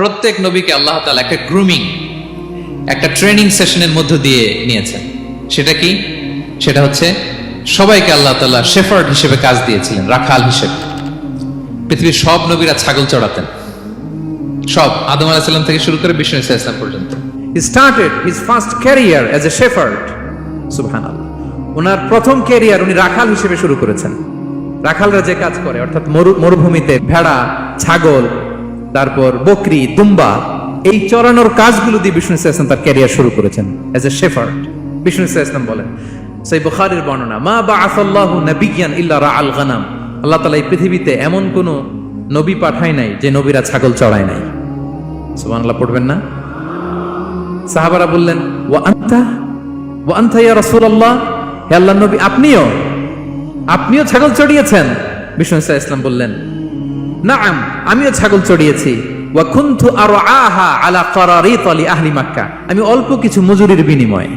প্রত্যেক নবীকে আল্লাহ তাআলা একটা গ্রুমিং, একটা ট্রেনিং সেশনের মধ্য দিয়ে নিয়েছেন। সেটা কি? সেটা হচ্ছে সবাইকে আল্লাহ তাআলা শেফার্ড হিসেবে কাজ দিয়েছিলেন, রাখাল হিসেবে। পৃথিবীর সব নবীরা ছাগল চড়াতেন, সব, আদম আলাইহিস সালাম থেকে শুরু করে বিষ্ণু ইসা ইসলাম পর্যন্ত। He started his first career as a shepherd. সুবহানাল্লাহ। ওনার প্রথম ক্যারিয়ার উনি রাখাল হিসেবে শুরু করেছেন। রাখালরা যে কাজ করে, অর্থাৎ মরুভূমিতে ভেড়া, ছাগল, তারপর বকরি, দুম্বা, এই চড়ানোর কাজগুলো দিয়ে বিষ্ণু ইসা ইসলাম তার ক্যারিয়ার শুরু করেছেন এজ এ শেফার্ড। বিষ্ণু ইসা ইসলাম বলেন, সহিহ বুখারীর বর্ণনা, মা বাআসাল্লাহু নাবিয়্যান ইল্লা রাআল গানাম। আল্লাহ তাআলা এই পৃথিবীতে এমন কোন নবী পাঠায় নাই যে নবীরা ছাগল চড়ায় নাই। সুবহানাল্লাহ পড়বেন না? সাহাবারা বললেন, ওয়া আনতা ইয়া রাসূলুল্লাহ, হে আল্লাহর নবী, আপনিও ছাগল চড়িয়েছেন? বিষ্ণু ইসা ইসলাম বললেন, নাআম, আমিও ছাগল চড়িয়েছি। ওয়া কুনতু আরআহা আলা কারারিত লি আহলি মক্কা। আমি অল্প কিছু মজুরির বিনিময়ে,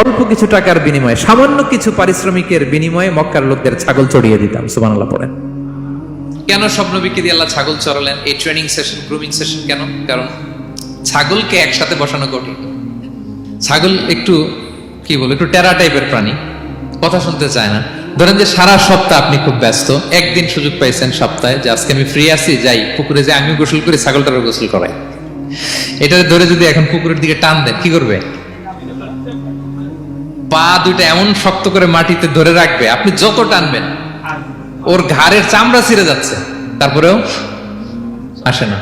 অল্প কিছু টাকার বিনিময়ে, সামান্য কিছু পারিশ্রমিকের বিনিময়ে মক্কার লোকদের ছাগল চড়িয়ে দিতাম। সুবহানাল্লাহ পড়েন। কেন সব নবীকে দিয়ে আল্লাহ ছাগল চড়ালেন? এই ট্রেনিং সেশন, গ্রুমিং সেশন কেন? কারণ ছাগলকে একসাথে বসানো কঠিন। ছাগল একটু কি বলবো, একটু টেরা টাইপের প্রাণী, কথা শুনতে চায় না। ধরেন যে সারা সপ্তাহ আপনি খুব ব্যস্ত, একদিন সুযোগ পাইছেন সপ্তাহে যে আজকে আমি ফ্রি আছি, যাই পুকুরে যাই, আমিও গোসল করি, ছাগলটারও গোসল করাই। এটা ধরে যদি এখন পুকুরের দিকে টান দেন, কি করবে? পা দুইটা এমন শক্ত করে মাটিতে ধরে রাখবে, আপনি যত টানবেন ওর ঘাড়ের চামড়া ছিঁড়ে যাচ্ছে, তারপরেও আসে না।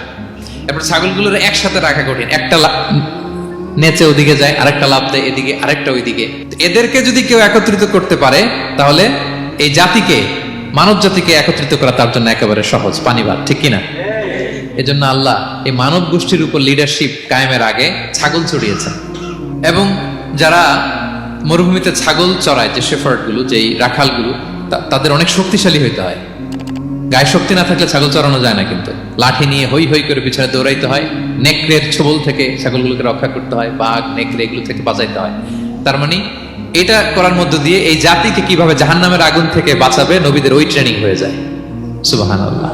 এরপর ছাগলগুলোর একসাথে রাখা কঠিন, একটা নেচে ওদিকে যায়, আরেকটা লাফ দেয় এদিকে, আরেকটা ওইদিকে। এদেরকে যদি কেউ একত্রিত করতে পারে, তাহলে এই জাতিকে, মানব জাতিকে একত্রিত করা তার জন্য একেবারে সহজ, পানিবাদ, ঠিক কিনা? এজন্য আল্লাহ এই মানব গোষ্ঠীর উপর লিডারশিপ কায়েমের আগে ছাগল চড়িয়েছেন। এবং যারা মরুভূমিতে ছাগল চড়ায়, যে শেফার্ড গুলো, যেই রাখালগুলো, তাদের অনেক শক্তিশালী হইতে হয়। গায়ে শক্তি না থাকলে ছাগল চড়ানো যায় না, কিন্তু লাঠি নিয়ে হই হই করে পিছনে দৌড়াইতে হয়, নেকড়ের ছোবল থেকে ছাগলগুলোকে রক্ষা করতে হয়, বাঘ, নেকড়ে এগুলো থেকে বাঁচাইতে হয়। তার মানে এটা করার মধ্য দিয়ে এই জাতিকে কিভাবে জাহান্নামের আগুন থেকে বাঁচাবে, নবীদের ওই ট্রেনিং হয়ে যায়। সুবহানাল্লাহ।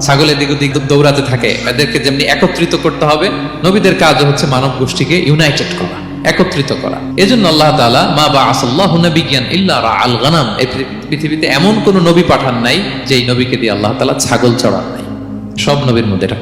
ছাগল এদিক ওদিক দৌড়াতে থাকে, এদেরকে যেমনি একত্রিত করতে হবে, নবীদের কাজও হচ্ছে মানব গোষ্ঠীকে ইউনাইটেড করা, একত্রিত করা। এজন্য আল্লাহ তাআলা মা বাআসাল্লাহু নাবিয়্যান ইল্লা রাআল গানাম, এই পৃথিবীতে এমন কোন নবী পাঠান নাই যেই নবীকে দিয়ে আল্লাহ তাআলা ছাগল চড়ান নাই। সব নবীর মধ্যে এটা